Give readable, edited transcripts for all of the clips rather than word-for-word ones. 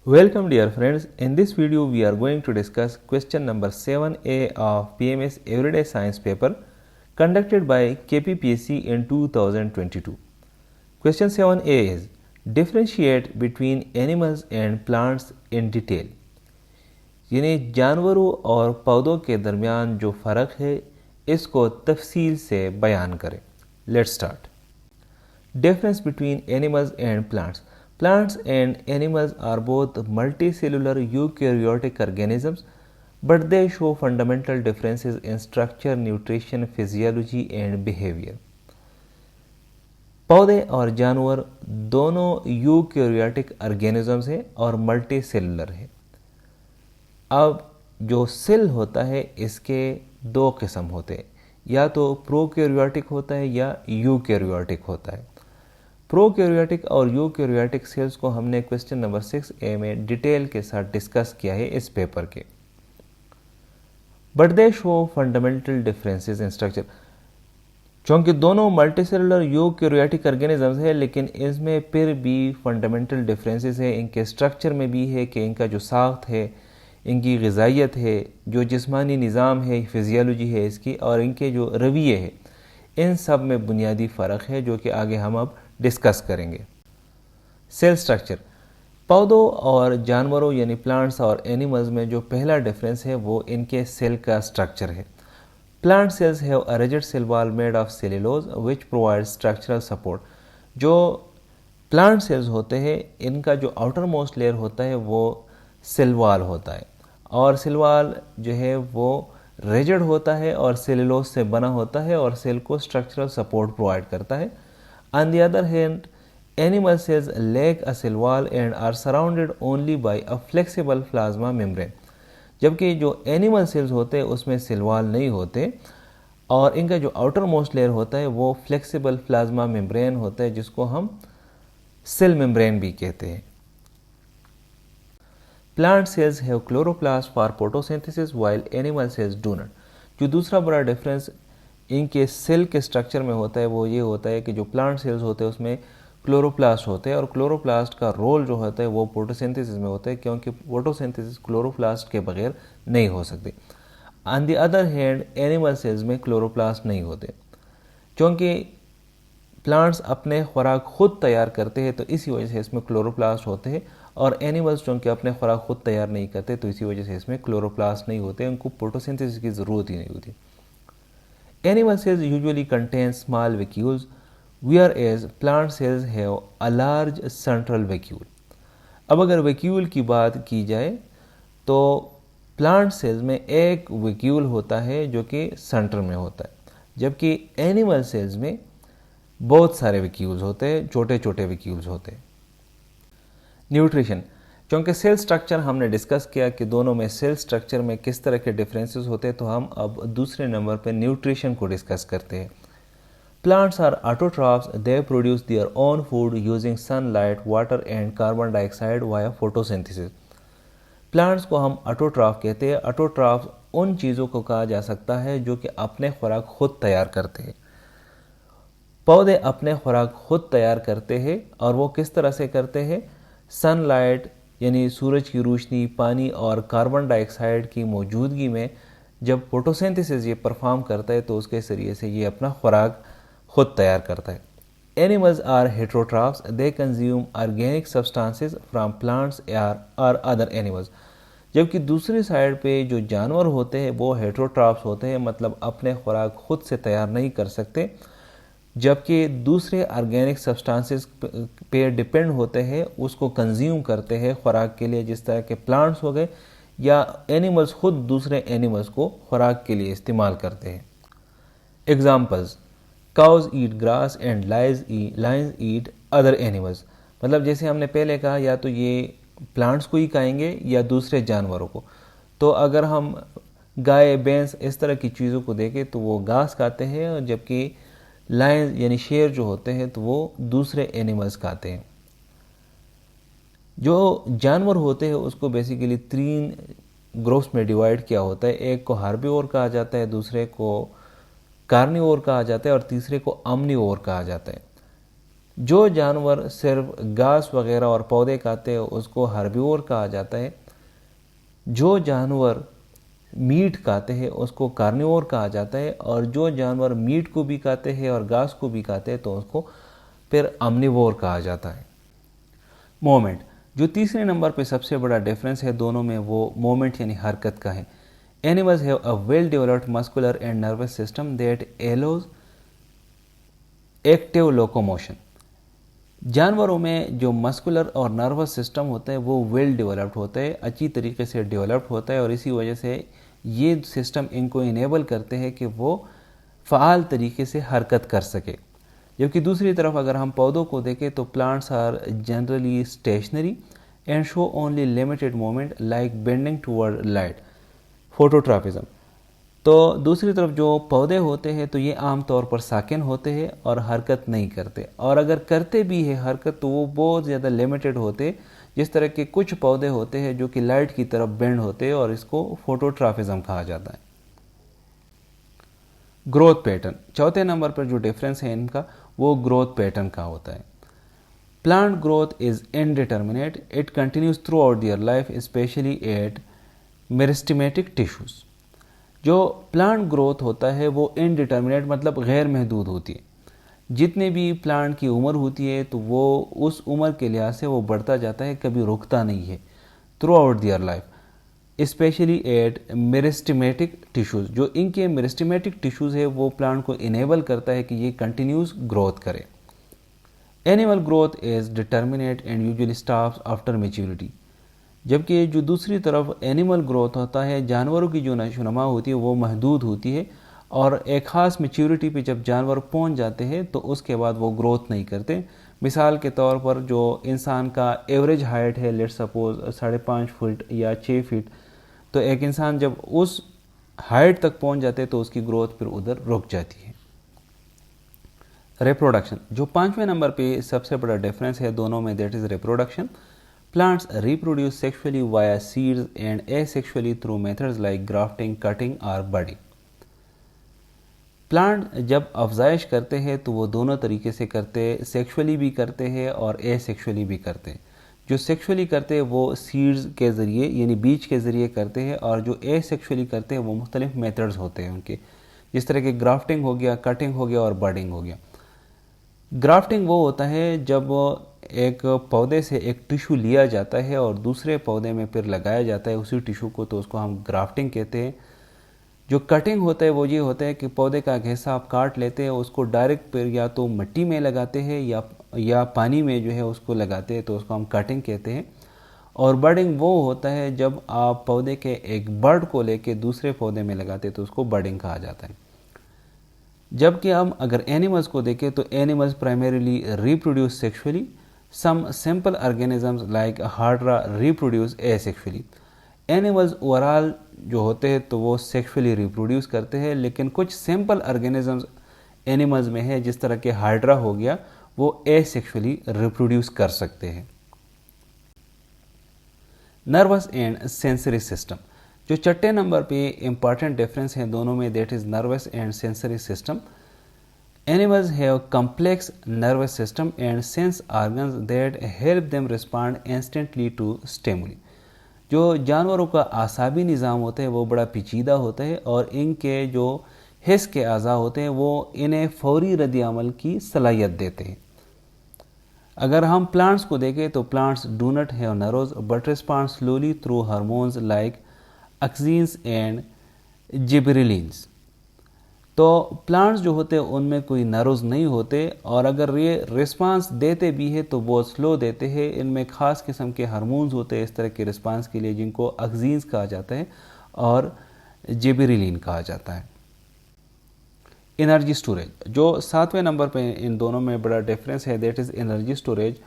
Welcome dear friends, in this video we are going to discuss question number 7A of PMS Everyday Science paper conducted by KPPSC in 2022. Question 7A is differentiate between animals and plants in detail. यानी जानवरों और पौधों के दरमियान जो फ़र्क है इसको तफसील से बयान करें. Let's start. Difference between animals and plants. Plants and animals are both multicellular eukaryotic organisms, but they show fundamental differences in structure, nutrition, physiology and behavior. पौधे और जानवर दोनों यूकैरियोटिक ऑर्गेनिजम्स हैं और मल्टी सेलुलर है. अब जो सेल होता है इसके दो किस्म होते हैं, या तो प्रोकैरियोटिक होता है या यूकैरियोटिक होता है. प्रोकैरियोटिक और यूकैरियोटिक सेल्स को हमने क्वेश्चन नंबर 6A में डिटेल के साथ डिस्कस किया है इस पेपर के. But they show fundamental differences in structure. चूँकि दोनों मल्टीसेलुलर यूकैरियोटिक ऑर्गेनिजम्स है, लेकिन इसमें फिर भी फंडामेंटल डिफरेंसेस है. इनके स्ट्रक्चर में भी है कि इनका जो साख्त है, इनकी ग़िज़ाइयत है, जो जिस्मानी निज़ाम है, फिजियोलॉजी है इसकी, और इनके जो रवैये है, इन सब में बुनियादी फ़र्क है जो कि आगे हम अब डिस्कस करेंगे. Cell structure. पौधों और जानवरों यानी प्लांट्स और एनिमल्स में जो पहला डिफरेंस है वो इनके सेल का स्ट्रक्चर है. Plant cells have a rigid cell wall made of cellulose which provide structural support. जो प्लांट सेल्स होते हैं इनका जो आउटर मोस्ट लेयर होता है वो सेल वॉल होता है, और सेल वॉल जो है वो रिजिड होता है और सेल्यूलोज से बना होता है और सेल को स्ट्रक्चरल सपोर्ट प्रोवाइड करता है. On the other hand, animal cells lack a cell wall and are surrounded only by a flexible plasma membrane. जबकि जो एनिमल सेल्स होते हैं उसमें सेल वॉल नहीं होते और इनका जो आउटर मोस्ट लेयर होता है वो फ्लेक्सिबल प्लाज्मा मेम्ब्रेन होता है, जिसको हम सेल मेम्ब्रेन भी कहते हैं. Plant cells have chloroplast for photosynthesis while animal cells do not. जो दूसरा बड़ा डिफरेंस इनके सेल के स्ट्रक्चर में होता है वो ये होता है कि जो प्लांट सेल्स होते हैं उसमें क्लोरोप्लास्ट होते हैं, और क्लोरोप्लास्ट का रोल जो होता है वो फोटोसिंथेसिस में होता है, क्योंकि फोटोसिंथेसिस क्लोरोप्लास्ट के बगैर नहीं हो सकती. On the other hand animal cells में क्लोरोप्लास्ट नहीं होते. क्योंकि प्लांट्स अपने खुराक खुद तैयार करते हैं तो इसी वजह से इसमें क्लोरोप्लास्ट होते हैं, और एनिमल्स चूँकि अपने खुराक खुद तैयार नहीं करते तो इसी वजह से इसमें क्लोरोप्लास्ट नहीं होते, उनको फोटोसिंथेसिस की ज़रूरत ही नहीं होती. Animal cells usually contain small vacuoles, whereas plant cells have a large central vacuole. अब अगर वैक्यूल की बात की जाए तो प्लांट सेल्स में एक वैक्यूल होता है जो कि सेंटर में होता है, जबकि एनिमल सेल्स में बहुत सारे वैक्यूल्स होते हैं, छोटे छोटे वैक्यूल्स होते हैं. न्यूट्रिशन. चूँकि सेल स्ट्रक्चर हमने डिस्कस किया कि दोनों में सेल स्ट्रक्चर में किस तरह के डिफरेंसेस होते हैं, तो हम अब दूसरे नंबर पर न्यूट्रिशन को डिस्कस करते हैं. Plants are autotrophs. They produce their own food using sunlight, water and carbon dioxide via photosynthesis. Plants को हम ऑटोट्रॉफ कहते हैं. ऑटोट्रॉफ उन चीज़ों को कहा जा सकता है जो कि अपने खुराक खुद तैयार करते हैं. पौधे अपने खुराक खुद तैयार करते हैं, और वो किस तरह से करते हैं? सनलाइट यानी सूरज की रोशनी, पानी और कार्बन डाइऑक्साइड की मौजूदगी में जब फोटोसिंथेसिस ये परफॉर्म करता है तो उसके ज़रिए से ये अपना खुराक खुद तैयार करता है. Animals are heterotrophs. They consume organic substances from plants और अदर एनिमल्स. जबकि दूसरी साइड पे जो जानवर होते हैं वो हेट्रोट्रॉफ्स होते हैं, मतलब अपने खुराक खुद से तैयार नहीं कर सकते, जबकि दूसरे ऑर्गेनिक सब्सटेंसेस पे डिपेंड होते हैं, उसको कंज्यूम करते हैं खुराक के लिए, जिस तरह के प्लांट्स हो गए, या एनिमल्स खुद दूसरे एनिमल्स को खुराक के लिए इस्तेमाल करते हैं. Examples. Cows eat grass and lions eat other animals. मतलब जैसे हमने पहले कहा, या तो ये प्लांट्स को ही खाएंगे या दूसरे जानवरों को. तो अगर हम गाय, भैंस इस तरह की चीज़ों को देखें तो वो घास खाते हैं, जबकि लायन यानी शेर जो होते हैं तो वो दूसरे एनिमल्स खाते हैं. जो जानवर होते हैं उसको बेसिकली 3 ग्रुप्स में डिवाइड किया होता है. एक को हार्बीवोर कहा जाता है, दूसरे को कार्निवोर कहा जाता है और तीसरे को ऑम्निवोर कहा जाता है. जो जानवर सिर्फ घास वगैरह और पौधे खाते हैं उसको हर्बीवोर कहा जाता है। जो जानवर मीट खाते हैं उसको कार्निवोर कहा जाता है, और जो जानवर मीट को भी खाते हैं और घास को भी खाते हैं तो उसको फिर अम्निवोर कहा जाता है। मोमेंट, जो तीसरे नंबर पे सबसे बड़ा डिफरेंस है दोनों में, वो मोमेंट यानी हरकत का है। Animals have a well developed muscular and nervous system that allows active locomotion. जानवरों में जो मस्कुलर और नर्वस सिस्टम होता है वो वेल डेवलप्ड होता है, अच्छी तरीके से डेवलप्ड होता है, और इसी वजह से ये सिस्टम इनको इनेबल करते हैं कि वो फ़ाल तरीके से हरकत कर सके। जबकि दूसरी तरफ अगर हम पौधों को देखें तो plants are generally stationary and show only limited movement like bending toward light, phototropism. तो दूसरी तरफ जो पौधे होते हैं तो ये आमतौर पर साकिन होते हैं और हरकत नहीं करते, और अगर करते भी है हरकत तो वो बहुत ज़्यादा लिमिटेड होते, जिस तरह के कुछ पौधे होते हैं जो कि लाइट की तरफ बेंड होते हैं, और इसको फोटोट्रॉपिज्म कहा जाता है। ग्रोथ पैटर्न, चौथे नंबर पर जो डिफरेंस है इनका वो ग्रोथ पैटर्न का होता है। Plant growth is indeterminate, it continues throughout their life especially at meristematic tissues. जो प्लांट ग्रोथ होता है वो इनडिटर्मिनेट मतलब गैर महदूद होती है। जितने भी प्लांट की उम्र होती है तो वो उस उम्र के लिहाज से वो बढ़ता जाता है, कभी रुकता नहीं है throughout their life, especially at meristematic tissues. जो इनके मेरिस्टेमेटिक टिश्यूज़ है वो प्लांट को इनेबल करता है कि ये कंटिन्यूस ग्रोथ करे। Animal growth is determinate and usually stops after maturity. जबकि जो दूसरी तरफ एनिमल ग्रोथ होता है, जानवरों की जो नशोनुमा होती है वो महदूद होती है, और एक ख़ास मैच्योरिटी पे जब जानवर पहुंच जाते हैं तो उसके बाद वो ग्रोथ नहीं करते। मिसाल के तौर पर जो इंसान का एवरेज हाइट है, लेट्स सपोज 5.5 फीट या 6 फीट, तो एक इंसान जब उस हाइट तक पहुंच जाते हैं तो उसकी ग्रोथ फिर उधर रुक जाती है। रिप्रोडक्शन, जो 5वें नंबर पे सबसे बड़ा डिफरेंस है दोनों में, that is reproduction. Plants reproduce sexually via seeds and asexually through methods like grafting, cutting or budding. Plant जब अफजाइश करते हैं तो वो दोनों तरीके से करते हैं, सेक्सुअली भी करते हैं और एसेक्सुअली भी करते हैं। जो सेक्सुअली करते हैं वो सीड्स के ज़रिए यानी बीज के ज़रिए करते हैं, और जो एसेक्सुअली करते हैं वो मुख्तलिफ मेथड्स होते हैं उनके, जिस तरह के ग्राफ्टिंग हो गया, कटिंग हो गया और बडिंग हो गया। ग्राफ्टिंग वो होता है जब एक पौधे से एक टिश्यू लिया जाता है और दूसरे पौधे में फिर लगाया जाता है उसी टिश्यू को, तो उसको हम ग्राफ्टिंग कहते हैं। जो कटिंग होता है वो ये होता है कि पौधे का हिस्सा आप काट लेते हैं, उसको डायरेक्ट फिर या तो मिट्टी में लगाते हैं या पानी में जो है उसको लगाते हैं, तो उसको हम कटिंग कहते हैं। और बडिंग वो होता है जब आप पौधे के एक बर्ड को लेके दूसरे पौधे में लगाते हैं, तो उसको बडिंग कहा जाता है। जबकि हम अगर एनिमल्स को देखें तो animals primarily reproduce sexually, some simple organisms like hydra reproduce asexually. Animals overall जो होते हैं तो वो सेक्सुअली रिप्रोड्यूस करते हैं, लेकिन कुछ सिंपल ऑर्गेनिजम्स एनिमल्स में है, जिस तरह के हाइड्रा हो गया, वो एसेक्सुअली रिप्रोड्यूस कर सकते हैं। नर्वस एंड सेंसरी सिस्टम, जो छठे नंबर पे इंपॉर्टेंट डिफरेंस है दोनों में, that is nervous and sensory system. Animals have complex nervous system and sense organs that help them respond instantly to stimuli. जो जानवरों का आसाबी निज़ाम होता है वो बड़ा पेचीदा होता है, और इनके जो हिस्स के अज़ा होते हैं वो इन्हें फौरी रद्द-ए-अमल की सलाहियत देते हैं। अगर हम प्लांट्स को देखें तो plants do not have nerves but respond slowly through hormones like ऑक्सीन्स and gibberellins. तो प्लांट्स जो होते हैं उनमें कोई नर्व्स नहीं होते, और अगर ये रिस्पांस देते भी है तो बहुत स्लो देते हैं। इनमें ख़ास किस्म के हार्मोन्स होते हैं इस तरह के रिस्पांस के लिए, जिनको ऑक्सीन्स कहा जाता है और जिबरेलिन कहा जाता है। एनर्जी स्टोरेज, जो 7वें नंबर पे इन दोनों में बड़ा डिफरेंस है, that is energy storage.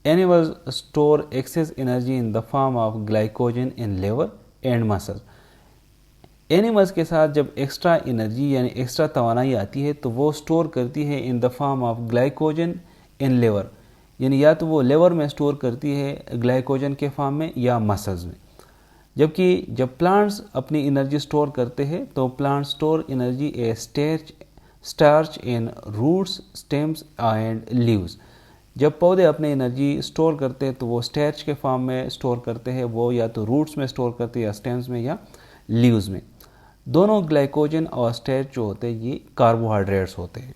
Animals store excess energy in the form of glycogen in liver and muscles. Animals के साथ जब एक्स्ट्रा एनर्जी यानी एक्स्ट्रा तवानाई आती है तो वो स्टोर करती है in the form of glycogen in liver, यानी या तो वो लिवर में स्टोर करती है ग्लाइकोजन के फॉर्म में या मसल्स में। जबकि जब प्लांट्स अपनी एनर्जी स्टोर करते हैं तो plant store energy a starch in roots, stems and leaves. जब पौधे अपनी एनर्जी स्टोर करते हैं तो वो स्टैर्च के फॉर्म में स्टोर करते हैं, वो या तो रूट्स में स्टोर करते हैं या स्टेम्स में या लीव्स में। दोनों ग्लाइकोजन और स्टैर्च जो होते हैं ये कार्बोहाइड्रेट्स होते हैं।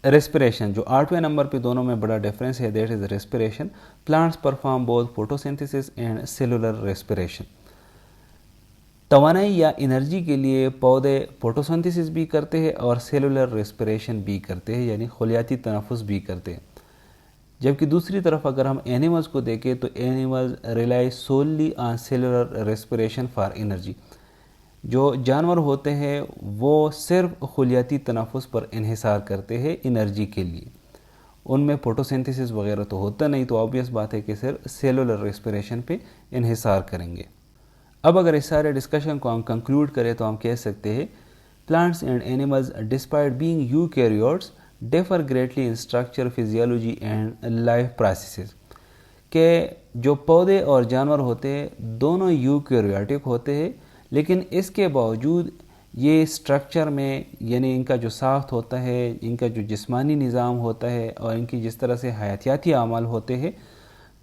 रेस्पिरेशन, जो 8वें नंबर पे दोनों में बड़ा डिफरेंस है, that is respiration. Plants perform both photosynthesis and cellular respiration. तवानाई या एनर्जी के लिए पौधे फोटोसिंथेसिस भी करते हैं और सेलुलर रेस्पिरेशन भी करते हैं, यानी खलियाती तनफुस भी करते हैं। जबकि दूसरी तरफ अगर हम एनिमल्स को देखें तो animals rely solely on cellular respiration for energy. जो जानवर होते हैं वो सिर्फ खलियाती तनफुस पर इन्हिसार करते हैं एनर्जी के लिए, उनमें फोटोसिंथेसिस वगैरह तो होता नहीं, तो ऑब्वियस बात है कि सिर्फ सेलुलर रेस्पिरेशन पे इन्हिसार करेंगे। अब अगर इस सारे डिस्कशन को हम कंक्लूड करें तो हम कह सकते हैं plants and animals despite being eukaryotes differ greatly in structure, physiology and life processes. के जो पौधे और जानवर होते हैं दोनों यूकैरियोटिक होते हैं, लेकिन इसके बावजूद ये स्ट्रक्चर में, यानी इनका जो साख्त होता है, इनका जो जिस्मानी निज़ाम होता है और इनकी जिस तरह से हयातियाती आमाल होते हैं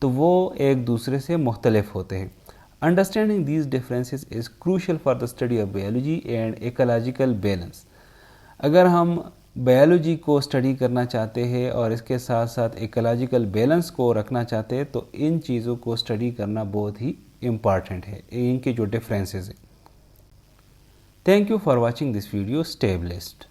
तो वो एक दूसरे से मुख्तलिफ होते हैं। Understanding these differences is crucial for the study of biology and ecological balance। अगर हम बायोलॉजी को स्टडी करना चाहते हैं और इसके साथ साथ इकोलॉजिकल बैलेंस को रखना चाहते हैं तो इन चीज़ों को स्टडी करना बहुत ही इम्पॉर्टेंट है, इनके जो डिफरेंसेस हैं। Thank you for watching this video. Stay blessed.